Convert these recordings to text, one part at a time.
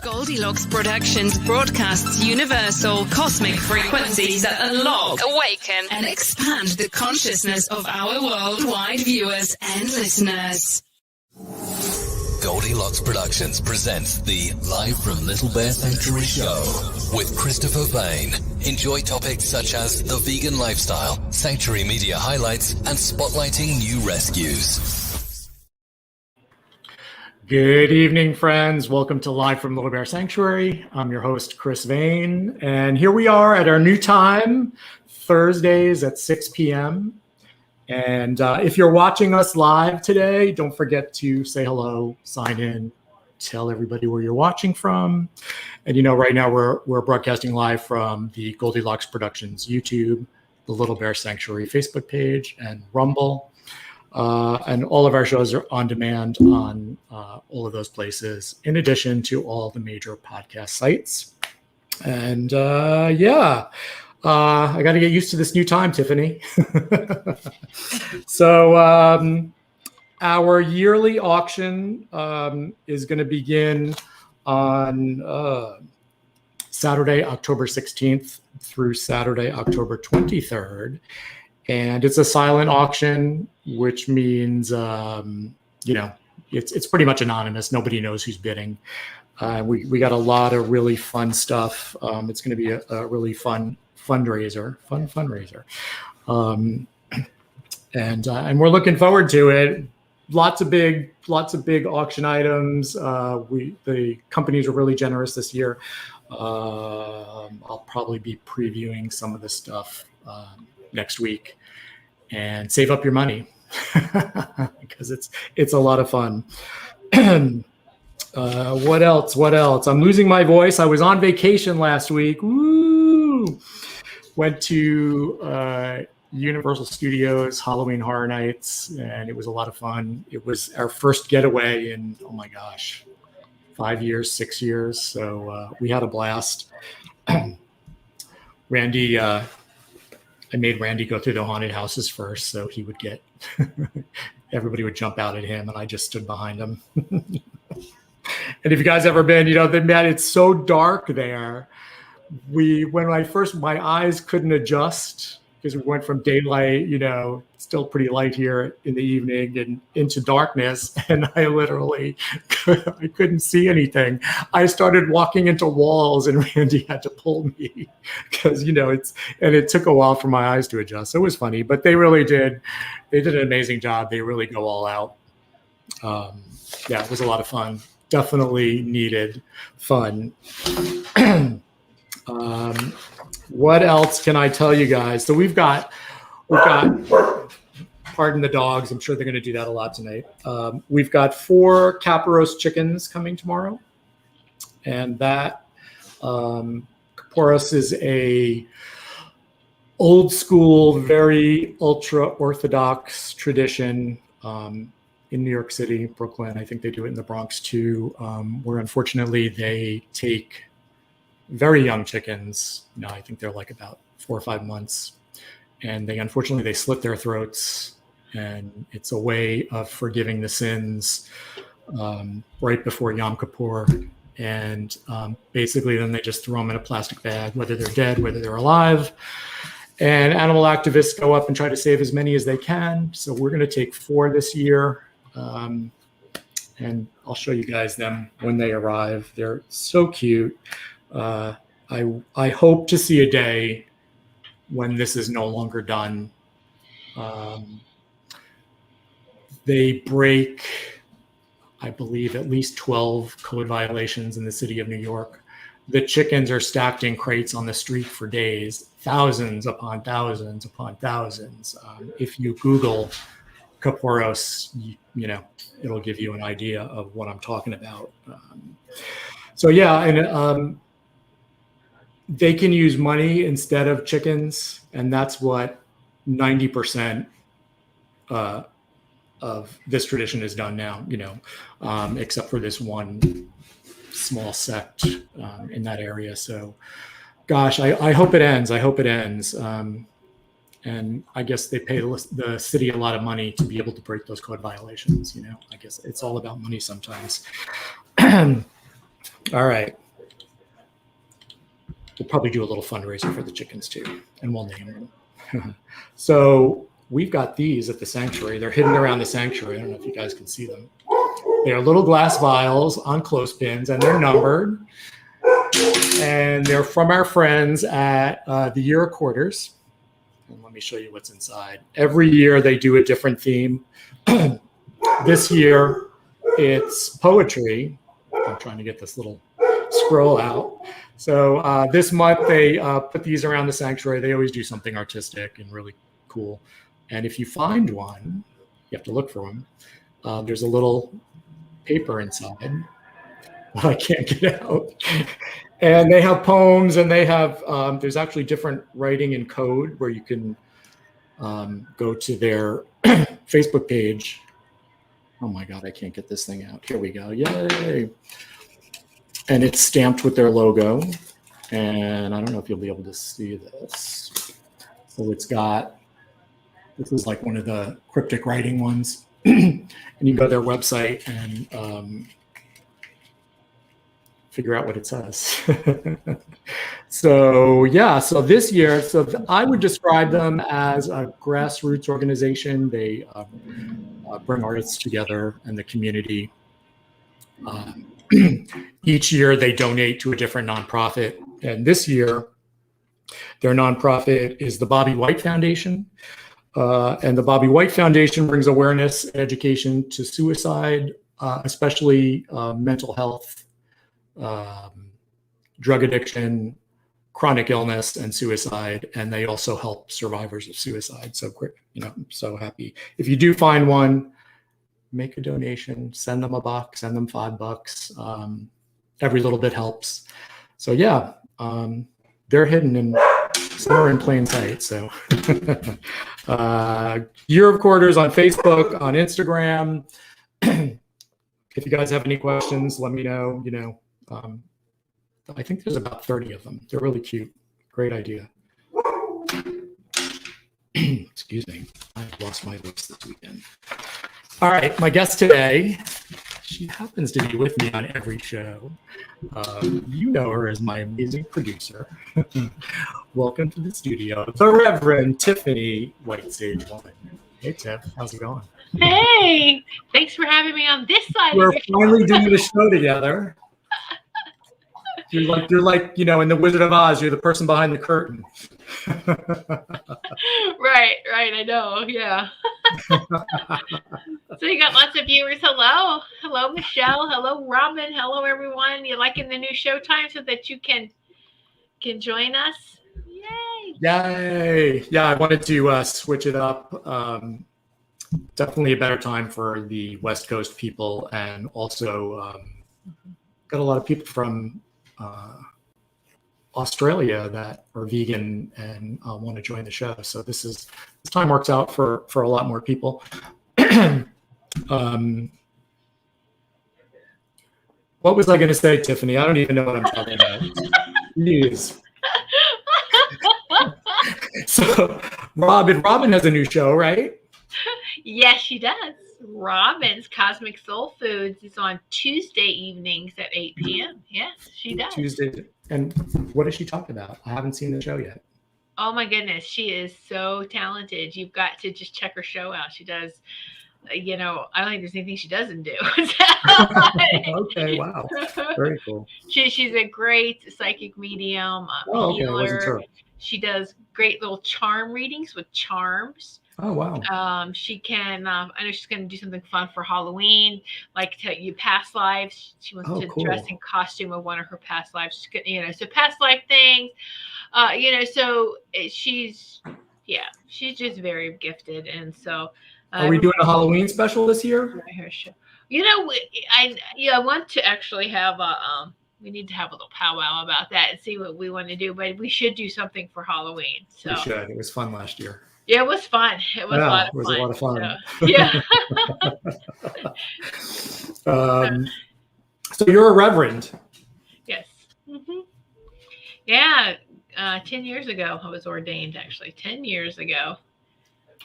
Goldylocks Productions broadcasts universal cosmic frequencies that unlock, awaken, and expand the consciousness of our worldwide viewers and listeners. Goldylocks Productions presents the Live from Little Bear Sanctuary show with Christopher Vane. Enjoy topics such as the vegan lifestyle, sanctuary media highlights, and spotlighting new rescues. Good evening, friends. Welcome to Live from Little Bear Sanctuary. I'm your host, Chris Vane, and here we are at our new time, Thursdays at 6 p.m. And if you're watching us live today, don't forget to say hello, sign in, tell everybody where you're watching from. And right now we're broadcasting live from the Goldylocks Productions YouTube, the Little Bear Sanctuary Facebook page, and Rumble. And all of our shows are on demand on all of those places, in addition to all the major podcast sites. And I got to get used to this new time, Tiffany. So our yearly auction is going to begin on Saturday, October 16th through Saturday, October 23rd. And it's a silent auction, which means, it's pretty much anonymous. Nobody knows who's bidding. We got a lot of really fun stuff. It's going to be a really fun fundraiser. And we're looking forward to it. Lots of big auction items. The companies are really generous this year. I'll probably be previewing some of the stuff next week, and save up your money because it's a lot of fun. What else? I'm losing my voice. I was on vacation last week. Woo! Went to Universal Studios Halloween Horror Nights, and it was a lot of fun. It was our first getaway in, oh my gosh, 5 years, 6 years. So we had a blast. Randy, I made Randy go through the haunted houses first, so he would get, everybody would jump out at him, and I just stood behind him. And if you guys ever been, it's so dark there. My eyes couldn't adjust because we went from daylight, still pretty light here in the evening, and into darkness. And I literally, I couldn't see anything. I started walking into walls, and Randy had to pull me because, it took a while for my eyes to adjust. So it was funny, but they really did. They did an amazing job. They really go all out. It was a lot of fun. Definitely needed fun. What else can I tell you guys? So we've got, pardon the dogs. I'm sure they're going to do that a lot tonight. We've got 4 Caparos chickens coming tomorrow. And that Caparos is a old school, very ultra Orthodox tradition in New York City, Brooklyn. I think they do it in the Bronx too, where unfortunately they take very young chickens. I think they're like about 4 or 5 months, and unfortunately they slit their throats, and it's a way of forgiving the sins right before Yom Kippur. And basically then they just throw them in a plastic bag, whether they're dead, whether they're alive. And animal activists go up and try to save as many as they can. So we're going to take 4 this year. And I'll show you guys them when they arrive. They're so cute. I hope to see a day when this is no longer done. They break, I believe, at least 12 code violations in the city of New York. The chickens are stacked in crates on the street for days, thousands upon thousands upon thousands. If you Google Caparos, it'll give you an idea of what I'm talking about. They can use money instead of chickens, and that's what 90% of this tradition is done now, except for this one small sect in that area. So, gosh, I hope it ends. And I guess they pay the city a lot of money to be able to break those code violations. I guess it's all about money sometimes. All right. We'll probably do a little fundraiser for the chickens too, and we'll name them. So we've got these at the sanctuary. They're hidden around the sanctuary. I don't know if you guys can see them. They're little glass vials on clothespins, and they're numbered. And they're from our friends at the Year of Quarters. And let me show you what's inside. Every year they do a different theme. This year it's poetry. I'm trying to get this little scroll out. So this month they put these around the sanctuary. They always do something artistic and really cool. And if you find one, you have to look for one. There's a little paper inside. I can't get out. And they have poems, and they have, there's actually different writing and code where you can go to their Facebook page. Oh my God, I can't get this thing out. Here we go. Yay. And it's stamped with their logo. And I don't know if you'll be able to see this. So it's got, this is like one of the cryptic writing ones. And you go to their website and figure out what it says. So yeah, so this year, so I would describe them as a grassroots organization. They bring artists together in the community. Each year they donate to a different nonprofit. And this year, their nonprofit is the Bobby White Foundation. And the Bobby White Foundation brings awareness and education to suicide, especially mental health, drug addiction, chronic illness, and suicide. And they also help survivors of suicide. So quick, I'm so happy. If you do find one, make a donation, send them $1, send them $5. Every little bit helps. So yeah, they're hidden in somewhere in plain sight. So Year of Quarters on Facebook, on Instagram. If you guys have any questions, let me know. I think there's about 30 of them. They're really cute. Great idea. Excuse me. I've lost my voice this weekend. All right. My guest today, she happens to be with me on every show. You know her as my amazing producer. Welcome to the studio, the Reverend Tiffany Whitesage-Woman. Hey, Tiff. How's it going? Hey, thanks for having me on this side. We're finally doing the show together. You're like, in the Wizard of Oz, you're the person behind the curtain. Right, I know, yeah. So you got lots of viewers. Hello, Michelle. Hello, Robin. Hello, everyone. You liking the new show time so that you can join us? Yay! Yeah, I wanted to switch it up. Definitely a better time for the West Coast people, and also got a lot of people from Australia that are vegan and want to join the show. So this time works out for a lot more people. What was I going to say, Tiffany? I don't even know what I'm talking about. Jeez. So Robin has a new show, right? Yes, she does. Robin's Cosmic Soul Foods is on Tuesday evenings at 8 p.m. Yes, she does. Tuesday. And what does she talk about? I haven't seen the show yet. Oh my goodness, she is so talented. You've got to just check her show out. She does, I don't think there's anything she doesn't do. Okay, wow. Very cool. She's a great psychic medium, healer. She does great little charm readings with charms. Oh, wow. She can, I know she's going to do something fun for Halloween, like tell you past lives. She wants to dress in costume of one of her past lives, so past life things, so she's just very gifted. And so, are we doing a Halloween special this year? I want to actually have we need to have a little powwow about that and see what we want to do, but we should do something for Halloween. So we should. It was fun last year. Yeah, it was fun. It was a lot of fun. So, yeah. So you're a reverend. Yes. Mm-hmm. Yeah. 10 years ago, I was ordained, actually. 10 years ago.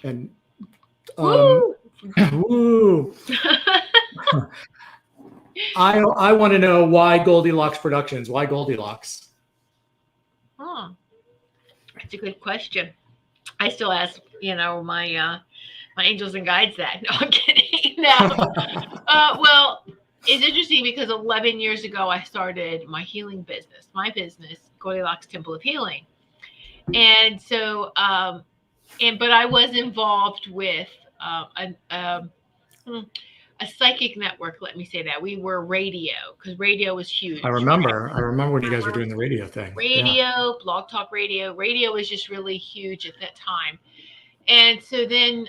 And woo! woo. I want to know why Goldylocks Productions. Why Goldylocks? Oh, that's a good question. I still ask, my angels and guides that. No, I'm kidding. No. Well, it's interesting because 11 years ago, I started my healing business, Goldylocks Temple of Healing. And so, but I was involved with a psychic network. Let me say that we were radio, because radio was huge. I remember when you guys were doing the radio thing. Radio, Blog Talk Radio. Radio was just really huge at that time. And so then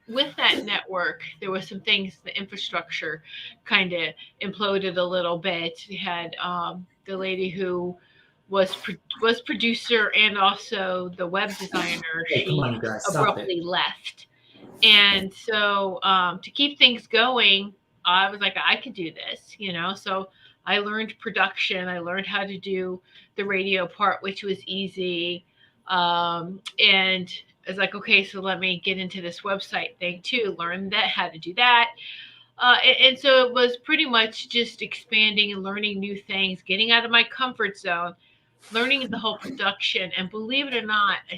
with that network, there was some things, the infrastructure kind of imploded a little bit. We had the lady who was producer and also the web designer. She abruptly left. And so to keep things going, I was like, I could do this, So I learned production. I learned how to do the radio part, which was easy. And I was like, okay, so let me get into this website thing too, learn how to do that. And so it was pretty much just expanding and learning new things, getting out of my comfort zone, learning the whole production. And believe it or not, I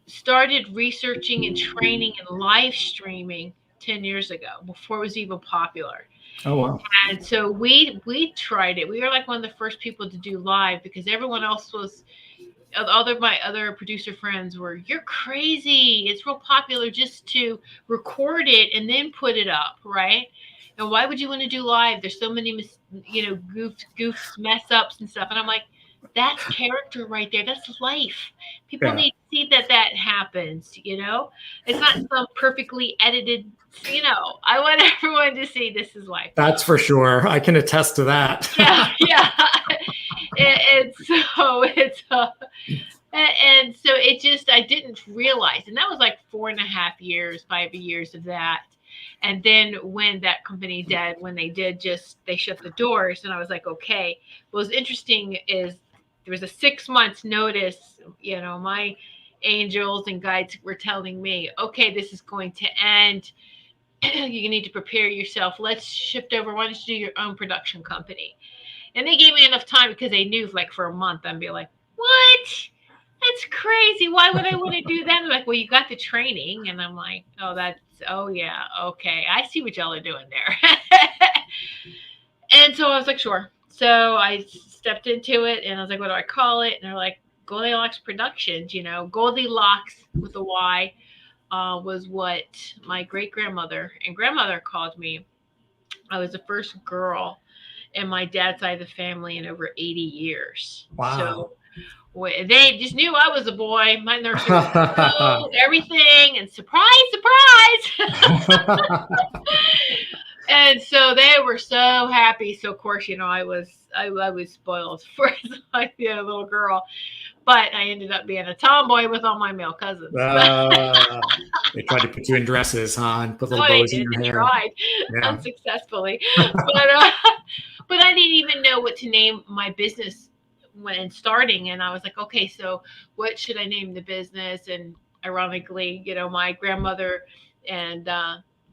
started researching and training and live streaming 10 years ago, before it was even popular. Oh, wow. And so we tried it. We were like one of the first people to do live, because everyone else was, my other producer friends were, you're crazy. It's real popular just to record it and then put it up, right? And why would you want to do live? There's so many, goofs, mess ups and stuff. And I'm like, that's character right there. That's life. People need to see that happens, It's not some perfectly edited, I want everyone to see this is life. That's for sure. I can attest to that. Yeah. And so it just, I didn't realize, and that was like 5 years of that. And then when that company did, they shut the doors, and I was like, okay. What was interesting is there was a 6 months notice, my angels and guides were telling me, okay, this is going to end. You need to prepare yourself. Let's shift over. Why don't you do your own production company? And they gave me enough time, because they knew like for a month I'd be like, what? That's crazy. Why would I want to do that? They're like, well, you got the training. And I'm like, oh yeah, okay. I see what y'all are doing there. And so I was like, sure. So I stepped into it, and I was like, what do I call it? And they're like, Goldylocks Productions, Goldylocks with a Y was what my great-grandmother and grandmother called me. I was the first girl in my dad's side of the family in over 80 years. Wow. So they just knew I was a boy. My nursery was everything, and surprise. And so they were so happy. So of course, I was spoiled for like being a little girl, but I ended up being a tomboy with all my male cousins. They tried to put you in dresses, huh? And put little bows in your hair. Tried unsuccessfully, but I didn't even know what to name my business when starting. And I was like, okay, so what should I name the business? And ironically, my grandmother and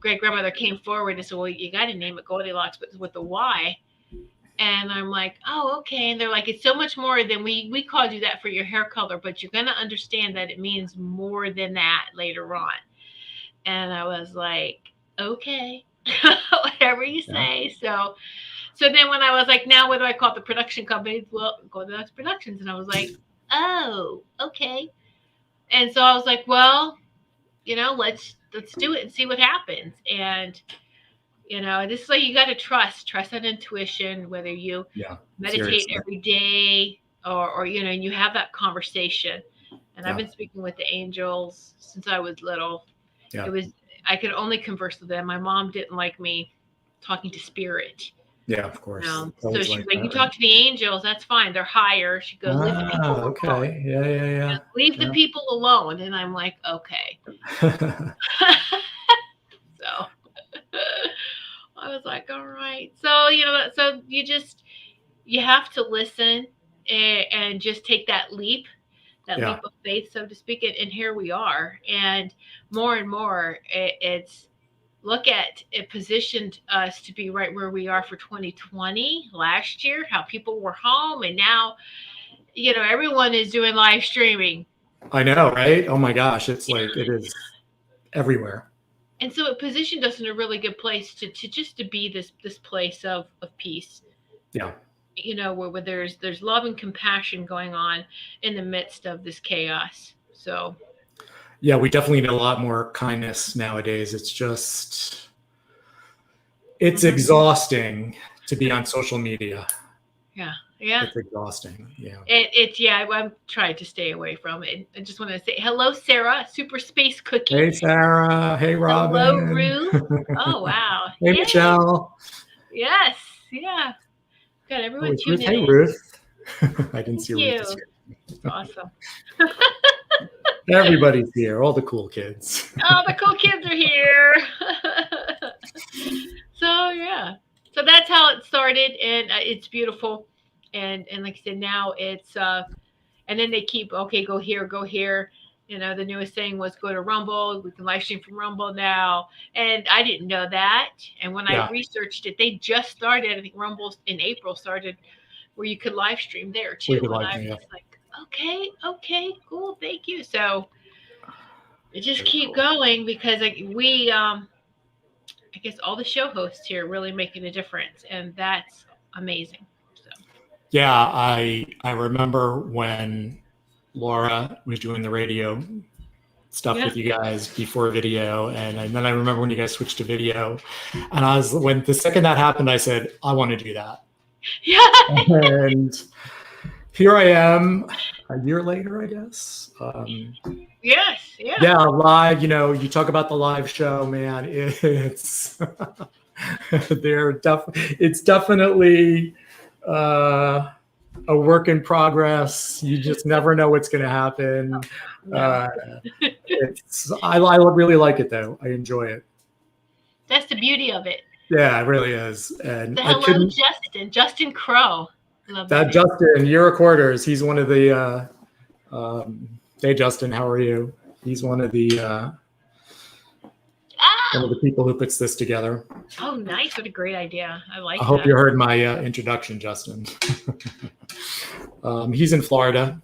great-grandmother came forward and said, well, you got to name it Goldylocks, but with a Y. And I'm like, oh, okay. And they're like, it's so much more than we called you that for your hair color, but you're going to understand that it means more than that later on. And I was like, okay, whatever you say. So then when I was like, now what do I call the production company? Well, Goldylocks Productions. And I was like, oh, okay. And so I was like, well, let's do it and see what happens. And this is like, you got to trust that intuition, whether you meditate seriously every day or you have that conversation. And I've been speaking with the angels since I was little. I could only converse with them. My mom didn't like me talking to spirit. Yeah, of course. So she's like, you talk to the angels, that's fine. They're higher. She goes, leave the people alone. Okay. Yeah. Leave the people alone. And I'm like, okay. So I was like, all right. So, so you have to listen and just take that leap of faith, so to speak. And here we are. And more, it's look at it positioned us to be right where we are for 2020 last year, how people were home, and now, everyone is doing live streaming. I know, right? Oh my gosh, it's like it is everywhere. And so it positioned us in a really good place to just to be this place of peace. Yeah. Where there's love and compassion going on in the midst of this chaos. So yeah, we definitely need a lot more kindness nowadays. It's exhausting to be on social media. Yeah. It's exhausting. Yeah. I'm trying to stay away from it. I just want to say hello, Sarah, Super Space Cookie. Hey, Sarah. Hey, Robin. Hello, Rue. Oh, wow. Hey, yay. Michelle. Yes. Yeah. Got everyone tuning in. Hey, Ruth. I didn't see Thank Ruth. It's awesome. Everybody's here. All the cool kids. All the cool kids are here. So, yeah. So that's how it started, and it's beautiful. And like I said, now it's and then they keep, okay, go here, go here. The newest thing was go to Rumble. We can live stream from Rumble now, and I didn't know that. And when I researched it, they just started. I think Rumble in April started where you could live stream there too. And I was like, okay, cool, thank you. So it just keep going, because we I guess all the show hosts here really making a difference, and that's amazing. Yeah, I remember when Laura was doing the radio stuff with you guys before video, and then I remember when you guys switched to video, and when the second that happened, I said, I want to do that. Yeah. And here I am a year later, I guess. Yes. Yeah. Yeah, live. You talk about the live show, man. It's it's definitely a work in progress. You just never know what's going to happen. I really like it though. I enjoy it. That's the beauty of it. Yeah, it really is. And hello, Justin Crow. That Justin, your recorders. He's one of the. Hey, Justin, how are you? He's one of the. One of the people who puts this together. Oh, nice. What a great idea. I hope you heard my introduction, Justin. He's in Florida.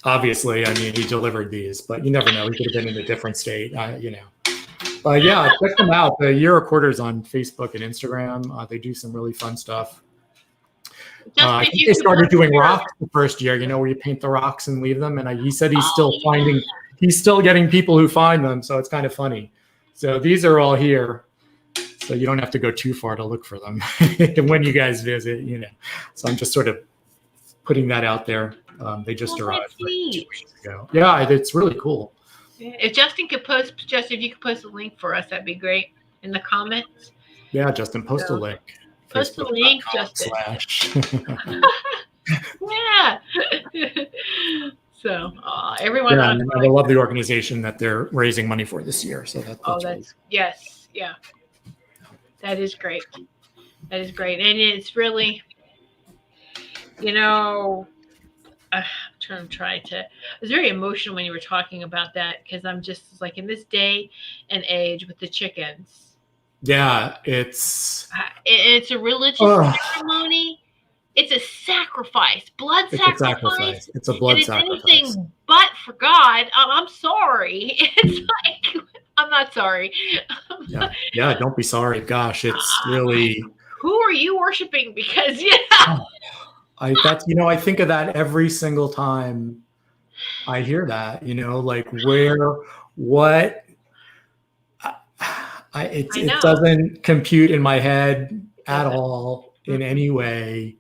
Obviously, I mean, he delivered these, but you never know. He could have been in a different state, But yeah, check them out. The Year Recorders on Facebook and Instagram. They do some really fun stuff. I think they started doing rocks the first year, where you paint the rocks and leave them. And he said he's still getting people who find them. So it's kind of funny. So these are all here. So you don't have to go too far to look for them when you guys visit, So I'm just sort of putting that out there. They just arrived like 2 weeks ago. Yeah, it's really cool. If Justin could post, if you could post a link for us, that'd be great in the comments. Yeah, Justin, post a link. Post a link, Justin. Yeah. So everyone. Yeah, I love the organization that they're raising money for this year. So that's really cool. Yes, yeah. That is great. That is great, and it's really, I'm trying to. I was very emotional when you were talking about that, because I'm just like, in this day and age with the chickens. Yeah, it's a religious ceremony. It's a sacrifice, blood sacrifice. It's a blood sacrifice. It's anything but for God. I'm sorry. It's like, I'm not sorry. Yeah, don't be sorry. Gosh, it's really. Who are you worshiping? Because I think of that every single time I hear that. It doesn't compute in my head at all in any way.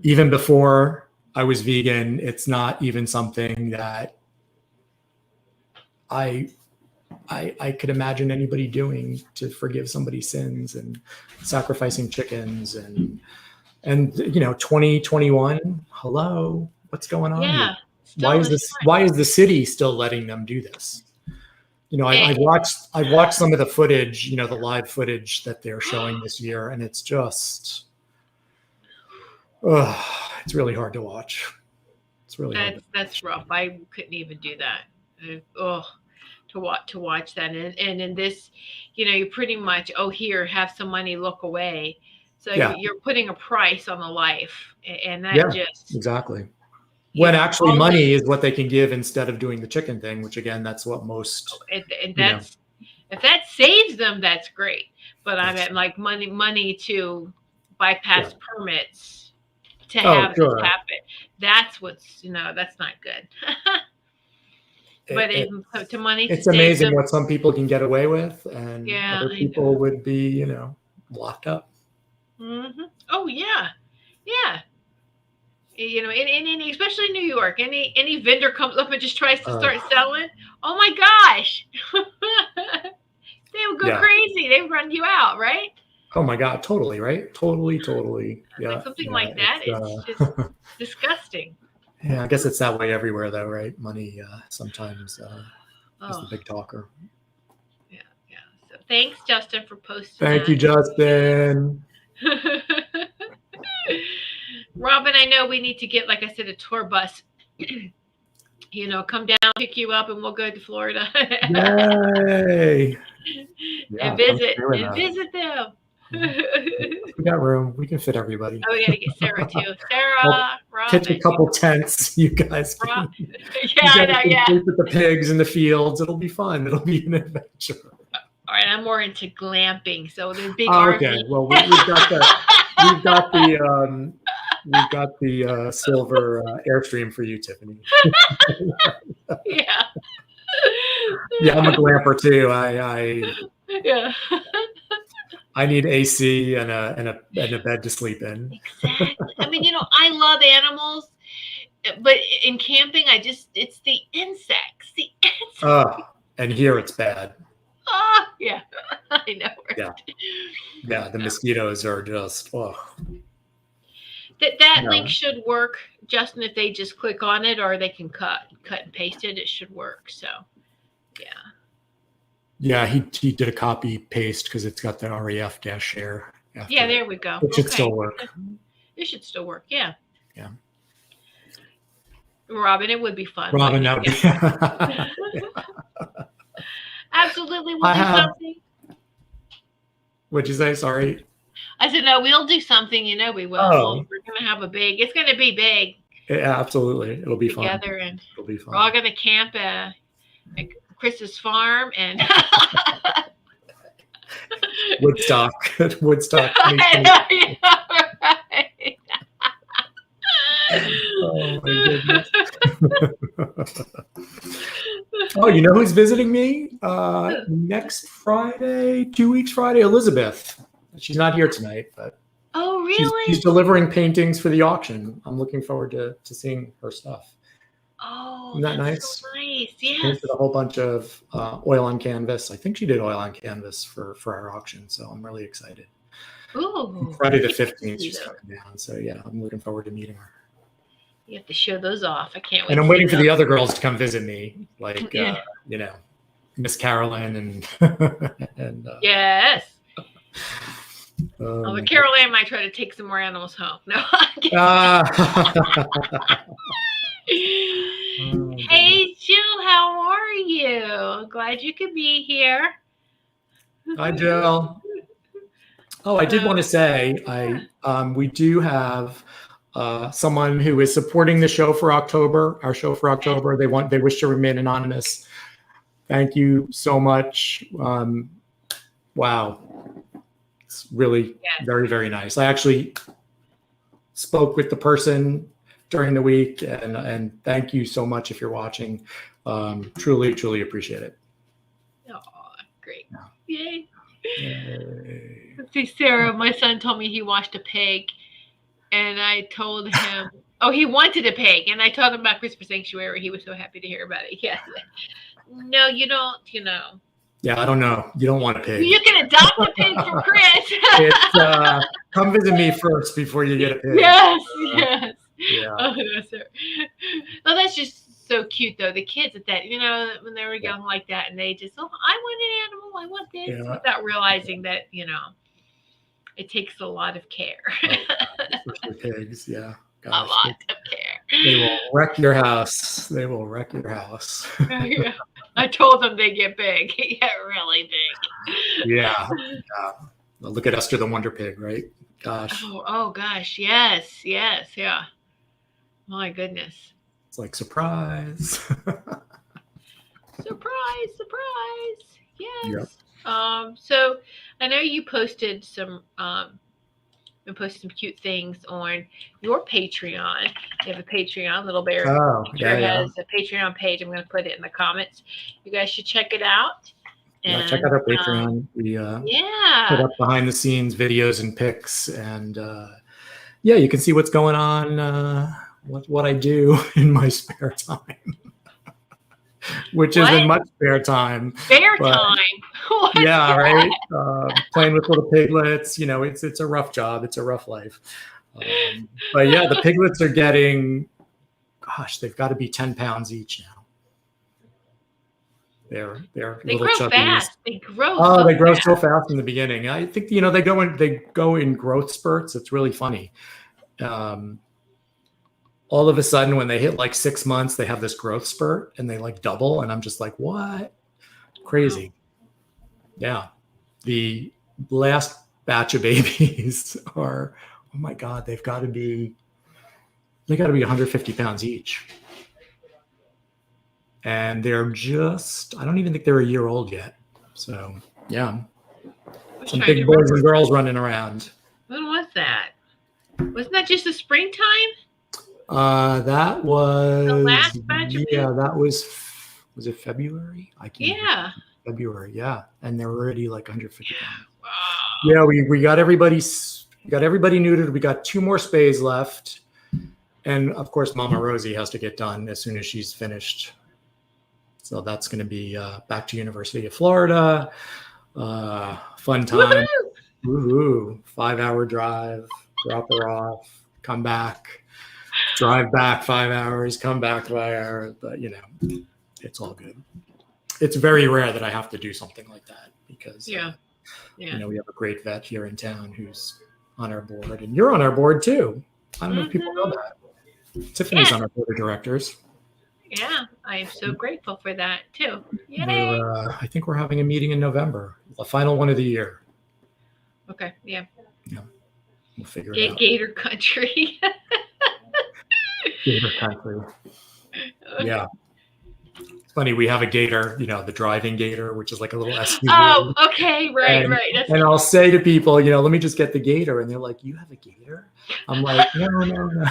Even before I was vegan, it's not even something that I could imagine anybody doing, to forgive somebody's sins, and sacrificing chickens and 2021. Hello, what's going on? Yeah. Why is the city still letting them do this? I've watched some of the footage, the live footage that they're showing this year, and it's just, it's really hard to watch. It's really hard. That's rough. I couldn't even do that. watch that. And in this, you pretty much, here, have some money, look away. So you're putting a price on the life, and that just exactly. When actually money is what they can give instead of doing the chicken thing, which again, that's what most. And that's if that saves them, that's great. But I meant like money to bypass permits to have this happen. That's what's that's not good. But to money, it's amazing what some people can get away with, and other people would be locked up. Mm-hmm. Oh yeah. In especially in New York, any vendor comes up and just tries to start selling. Oh my gosh, they would go crazy. They would run you out, right? Oh my God, totally, right? Totally. Yeah, like something like that. It's just disgusting. Yeah, I guess it's that way everywhere, though, right? Money sometimes is the big talker. Yeah. So thanks, Justin, for posting. Thank you, Justin. Robin, I know we need to get, like I said, a tour bus. Come down, pick you up, and we'll go to Florida. Yay! And visit them. We got room. We can fit everybody. Oh, we got to get Sarah too. Sarah, Robin. Pitch a couple tents. You guys can. I know. Sleep with the pigs in the fields. It'll be fun. It'll be an adventure. All right, I'm more into glamping. So there's big okay. Well, we've got the silver Airstream for you, Tiffany. Yeah. Yeah, I'm a glamper too. Yeah. I need AC and a bed to sleep in. Exactly. I mean, I love animals, but in camping, it's the insects. And here it's bad. Oh, yeah. I know. Right? Yeah. The mosquitoes are just. That link should work, Justin, if they just click on it, or they can cut and paste it. It should work. So, yeah. Yeah, he did a copy paste because it's got the ref-share. Yeah, there we go. It should still work. It should still work. Yeah. Yeah. Robin, it would be fun. Robin, that would be. Absolutely, we'll do something. What'd you say? Sorry. I said no. We'll do something. We will. Oh. We're gonna have it's gonna be big. Yeah, absolutely. It'll be together, fun. And it'll be fun. We're all gonna camp at Chris's farm and Woodstock. I know, right. Oh my goodness. Oh, you know who's visiting me next Friday? 2 weeks Friday? Elizabeth. She's not here tonight, but oh, really? She's delivering paintings for the auction. I'm looking forward to seeing her stuff. Oh, isn't that nice? So nice. Yes. Painted a whole bunch of oil on canvas. I think she did oil on canvas for our auction, so I'm really excited. Ooh. Friday the 15th, she's coming down. So yeah, I'm looking forward to meeting her. You have to show those off. I can't wait. And I'm waiting for the other girls to come visit me, like Miss Carolyn and and yes. But Carol Ann might try to take some more animals home. No. Hey, Jill, how are you? Glad you could be here. Hi, Jill. Oh, I did want to say, we do have someone who is supporting the show for October. Our show for October. They wish to remain anonymous. Thank you so much. Wow. It's really very, very nice. I actually spoke with the person during the week, and thank you so much if you're watching. Truly, truly appreciate it. Oh, great. Yay. Let's see, Sarah, my son told me he watched a pig, and I told him, he wanted a pig, and I told him about Christopher Sanctuary. He was so happy to hear about it. Yes. No, you don't, Yeah, I don't know. You don't want a pig. You can adopt a pig from Chris. Come visit me first before you get a pig. Yes. Yeah. Oh, no, sir. Oh, that's just so cute, though. The kids at that, when they were young like that, and they just, I want an animal. I want this, without realizing that, it takes a lot of care. Especially pigs, yeah. Gosh, a lot of care. They will wreck your house. Yeah. I told them they get big. Get really big. Yeah. Well, look at Esther the Wonder Pig, right? Gosh. Oh gosh. Yes. Yeah. My goodness. It's like surprise. Surprise. Yes. Yep. So I know you posted some cute things on your Patreon. You have a Patreon, Little Bear has a Patreon page. I'm going to put it in the comments. You guys should check it out. And, check out our Patreon. We put up behind the scenes videos and pics, and you can see what's going on, what I do in my spare time. Which isn't much spare time. Time. Yeah, right. Playing with little piglets. It's a rough job. It's a rough life. But yeah, the piglets are getting, they've got to be 10 pounds each now. They little grow chubbies. fast. They grow so fast in the beginning. I think they go in growth spurts. It's really funny. All of a sudden, when they hit like 6 months, they have this growth spurt and they like double. And I'm just like, what? Crazy. Yeah. The last batch of babies are, oh my God, they got to be 150 pounds each. And they're I don't even think they're a year old yet. So yeah. Some big boys and girls running around. When was that? Wasn't that just the springtime? That was the last batch of that was it February? February, yeah. And they're already like 150 pounds. Wow. Yeah, we got everybody neutered. We got 2 more spays left. And of course, Mama Rosie has to get done as soon as she's finished. So that's going to be back to University of Florida. Fun time. Woohoo! 5-hour drive, drop her off, come back. Drive back 5 hours, come back 5 hours, but it's all good. It's very rare that I have to do something like that because we have a great vet here in town who's on our board, and you're on our board too. I don't know if people know that. Tiffany's on our board of directors. Yeah, I am so grateful for that too. Yay! I think we're having a meeting in November, the final one of the year. Okay, yeah. We'll figure it out. Gator country. Gator country. Yeah. It's funny, we have a gator, the driving gator, which is like a little SUV. Oh, okay, right. And I'll say to people, let me just get the gator. And they're like, you have a gator? I'm like, no.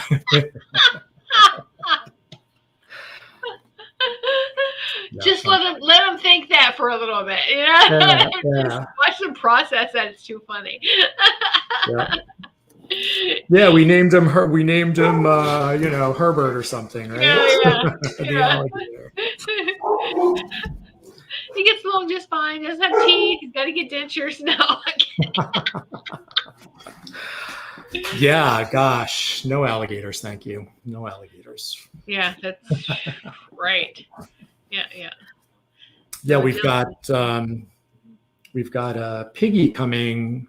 Just let them think that for a little bit. Just watch them process that. It's too funny. Yeah, we named him Herbert or something, right? The alligator. He gets along just fine. Doesn't have teeth. He's got to get dentures. No. Yeah, gosh, no alligators, thank you. No alligators. Yeah, that's right. Yeah. Yeah, we've got a piggy coming.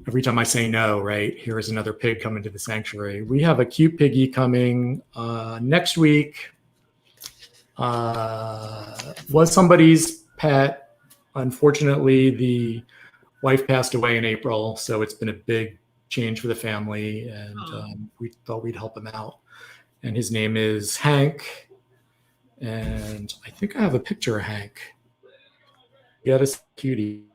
Every time I say no, right? Here is another pig coming to the sanctuary. We have a cute piggy coming next week. Was somebody's pet. Unfortunately, the wife passed away in April, so it's been a big change for the family, and we thought we'd help him out. And his name is Hank, and I think I have a picture of Hank. Yeah, this cutie.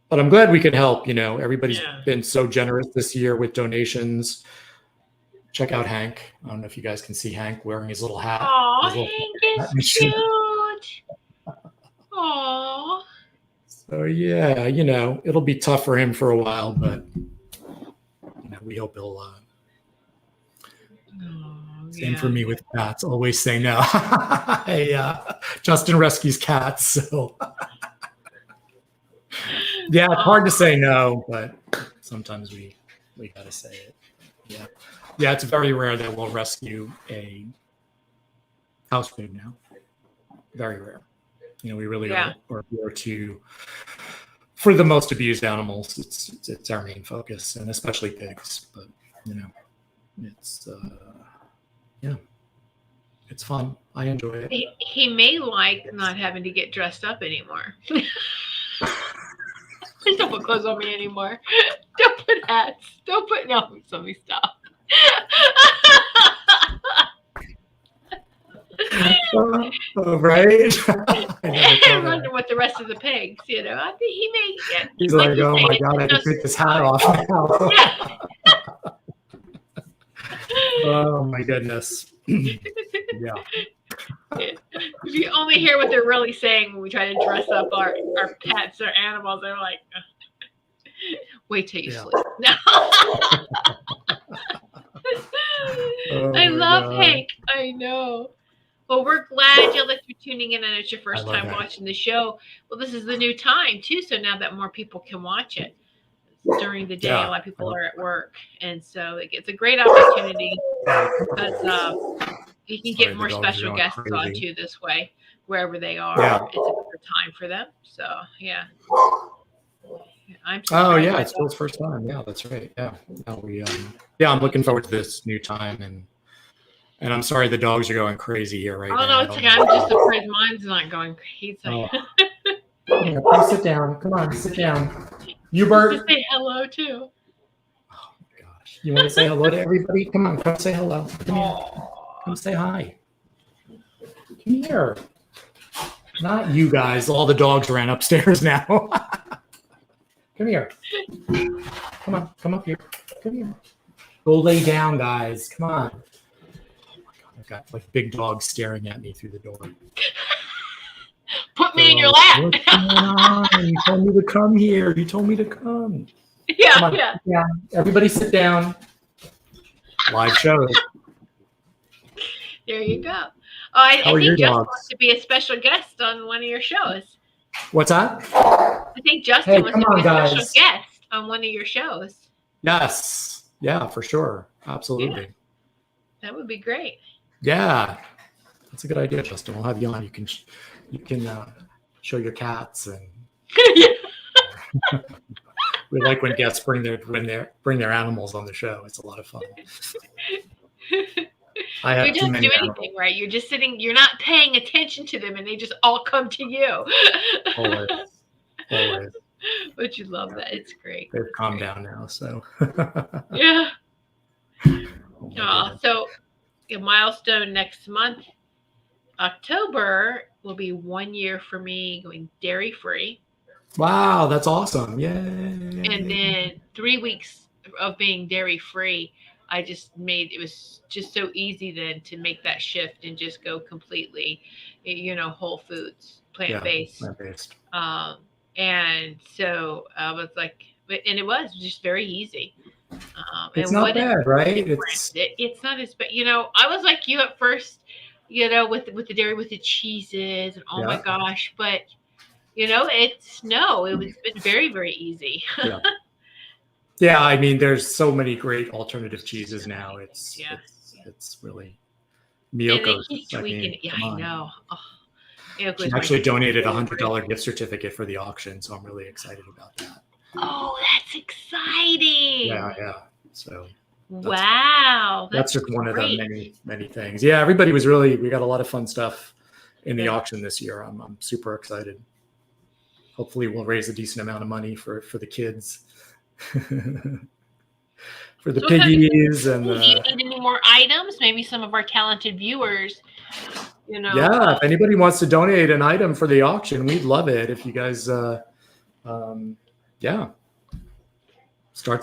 But I'm glad we could help. Everybody's been so generous this year with donations. Check out Hank. I don't know if you guys can see Hank wearing his little hat. Oh, Hank is cute. Oh. So yeah, it'll be tough for him for a while, but we hope he'll. Same for me with cats. Always say no. Hey, Justin rescues cats, so. Yeah, it's hard to say no, but sometimes we gotta say it. Yeah, it's very rare that we'll rescue a house pig now. Very rare. We really are here to, for the most abused animals. It's our main focus, and especially pigs. But it's It's fun. I enjoy it. He may like not having to get dressed up anymore. Don't put clothes on me anymore. Don't put hats. Don't put so me stop. Right? And running with the rest of the pigs, I think he may. Yeah, he's like, oh my God, I had to take this hat off now. Yeah. Oh my goodness. Yeah. If you only hear what they're really saying when we try to dress up our pets or animals, they're like, wait till you sleep. No. I love Hank. I know. Well, we're glad y'all that you're tuning in and it's your first time watching the show. Well, this is the new time too, so now that more people can watch it during the day, a lot of people are at work, and so it's a great opportunity because you can get more special guests on too this way, wherever they are. It's a better time for them. So it's Phil's first time. Yeah, that's right. Yeah, I'm looking forward to this new time, and I'm sorry the dogs are going crazy here right now. Oh no, it's okay. I'm just afraid mine's not going crazy. Yeah, please sit down. Come on, sit down. Hubert. You say hello too. Oh my gosh. You want to say hello to everybody? Come on, come say hello. Come here. Come say hi. Come here. Not you guys. All the dogs ran upstairs now. Come here. Come on. Come up here. Come here. Go lay down, guys. Come on. Oh my God. I've got like big dogs staring at me through the door. Put me in your lap. What's going on? You told me to come here. You told me to come. Yeah. Everybody sit down. Live show. There you go. I think Justin wants to be a special guest on one of your shows. What's that? I think Justin wants to be a special guest on one of your shows. Yes. Yeah, for sure. Absolutely. Yeah. That would be great. Yeah. That's a good idea, Justin. We'll have you on. You can show your cats and we like when guests bring their animals on the show. It's a lot of fun. You don't do anything, right? You're just sitting. You're not paying attention to them, and they just all come to you. Always. But you love that. It's great. They've calmed down now, so. Yeah. So, a milestone next month, October will be 1 year for me going dairy free. Wow, that's awesome! Yay! And then 3 weeks of being dairy free. It was just so easy then to make that shift and just go completely, whole foods, plant-based. Plant-based. And so I was like, and it was just very easy. It's not bad, right? It's not as bad. I was like you at first, with the dairy, with the cheeses and my gosh, but it was been very, very easy. Yeah. Yeah, I mean, there's so many great alternative cheeses now. It's really Miyoko's. I know. Oh, she actually donated a $100 gift certificate for the auction, so I'm really excited about that. Oh, that's exciting! Yeah. So that's just one of the many, many things. Yeah, everybody was we got a lot of fun stuff in the auction this year. I'm super excited. Hopefully, we'll raise a decent amount of money for the kids. For the piggies and do you need any more items? Maybe some of our talented viewers, Yeah, if anybody wants to donate an item for the auction, we'd love it. If you guys, starts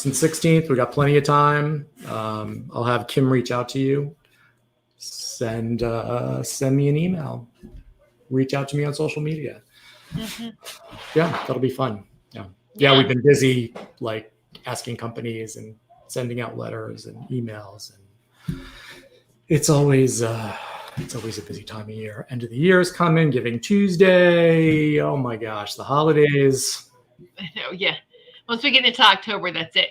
on the 16th. We got plenty of time. I'll have Kim reach out to you. Send me an email. Reach out to me on social media. Mm-hmm. Yeah, that'll be fun. Yeah, we've been busy like asking companies and sending out letters and emails, and it's always a busy time of year. End of the year is coming, Giving Tuesday. Oh my gosh, the holidays. I know, yeah. Once we get into October, that's it.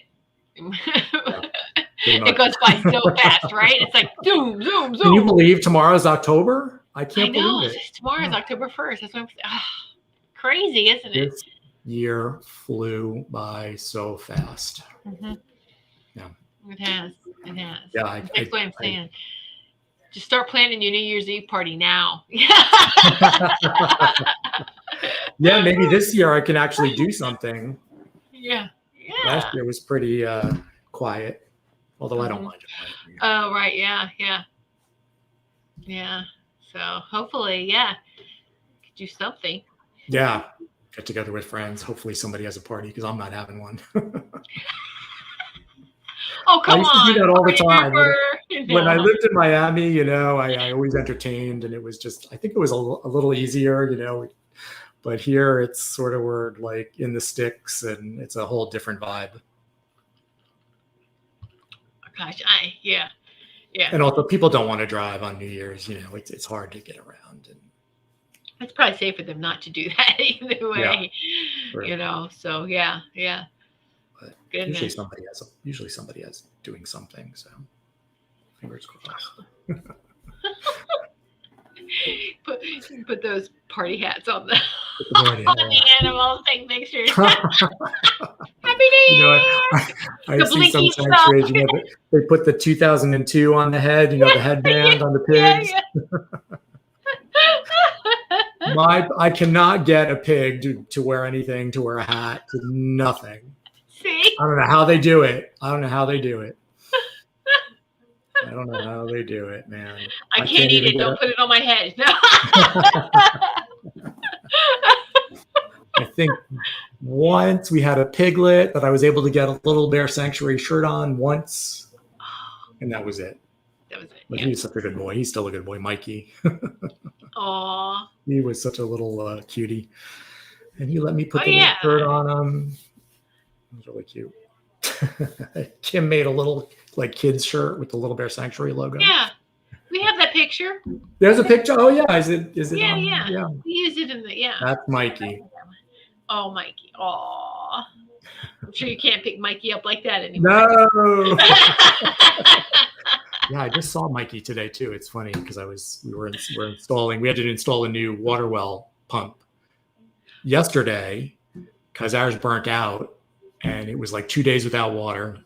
It goes by so fast, right? It's like zoom. Can you believe tomorrow's October? I can't believe it. Tomorrow's October 1st. That's what I'm crazy, isn't it? This year flew by so fast. Mm-hmm. Yeah. It has. Yeah, that's what I'm saying. Just start planning your New Year's Eve party now. Yeah, maybe this year I can actually do something. Yeah. Last year was pretty quiet, although I don't mind it quiet. Oh, right. Yeah. So hopefully, could do something. Yeah, get together with friends. Hopefully somebody has a party because I'm not having one. Oh, come on. I used to do that all the time. No. When I lived in Miami, I always entertained, and it was just, I think it was a little easier, but here it's sort of we're like in the sticks and it's a whole different vibe. Gosh, yeah. And also people don't want to drive on New Year's, it's hard to get around. And it's probably safe for them not to do that either way, right. So yeah. But usually somebody has doing something, so fingers crossed. Put those party hats on the animals, take pictures. Happy New Year! I see some sanctuaries, they put the 2002 on the head, the headband on the pigs. Yeah. I cannot get a pig to wear anything, to wear a hat, to nothing. See? I don't know how they do it. I don't know how they do it, man. I can't eat it. Don't put it on my head. No. I think once we had a piglet that I was able to get a Little Bear Sanctuary shirt on once, and that was it. But he was such a good boy. He's still a good boy, Mikey. Aww. He was such a little cutie. And he let me put the little shirt on him. It was really cute. Kim made a little kids shirt with the Little Bear Sanctuary logo. Yeah. We have that picture. There's a picture. Oh yeah. Is it Yeah, on, yeah. We used it in the That's Mikey. Oh, Mikey. Aw. I'm sure you can't pick Mikey up like that anymore. No. Yeah, I just saw Mikey today too. It's funny because we had to install a new water well pump yesterday because ours burnt out and it was like 2 days without water.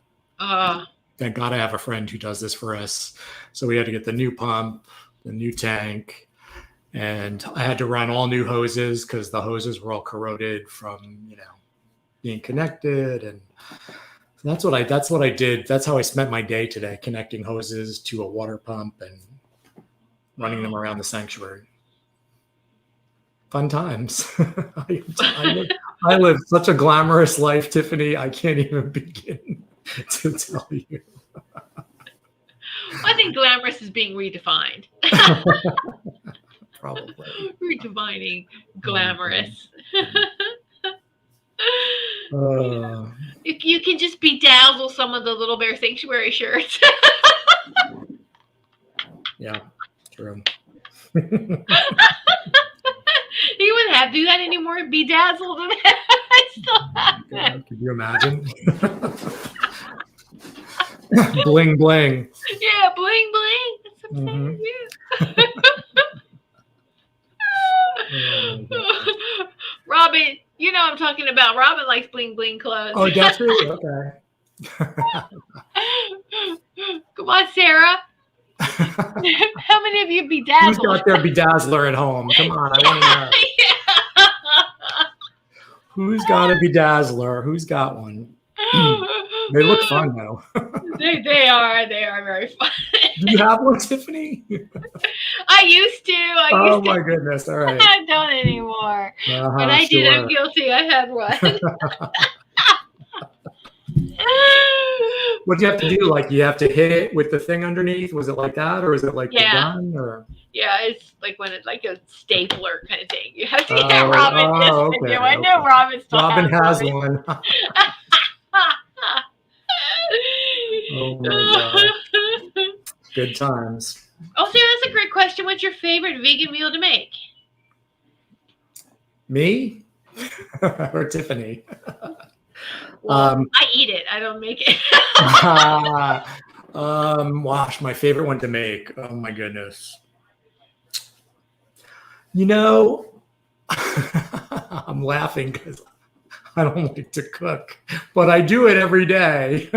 Thank God I have a friend who does this for us. So we had to get the new pump, the new tank, and I had to run all new hoses because the hoses were all corroded from, being connected. And so that's what I did. That's how I spent my day today, connecting hoses to a water pump and running them around the sanctuary. Fun times. I live such a glamorous life, Tiffany. I can't even begin to tell you. I think glamorous is being redefined. Probably. Redefining glamorous. If you can just bedazzle some of the Little Bear Sanctuary shirts. Yeah, true. You wouldn't have to do that anymore. Bedazzled. I still have that. Could you imagine? Bling bling. Yeah, bling bling. That's what I'm saying. Yeah. Robin, you know what I'm talking about. Robin likes bling bling clothes. Oh, that's true. Okay. Come on, Sarah. How many of you bedazzled? Who's got their bedazzler at home? Come on, I want to know. Who's got a bedazzler? Who's got one? They look fun though. They are very fun. Do you have one, Tiffany? I used to. Oh my goodness! All right. I don't anymore. But I did. I'm guilty. I had one. What do you have to do? Like you have to hit it with the thing underneath? Was it like that, or is it like the gun? Or yeah, it's like when it's like a stapler kind of thing. You have to get Robin. Okay, I know Robin still has one. Oh my God. Good times. Oh, Sarah, that's a great question. What's your favorite vegan meal to make? Me or Tiffany? Well, I eat it. I don't make it. Gosh, my favorite one to make. Oh my goodness. I'm laughing because I don't like to cook, but I do it every day.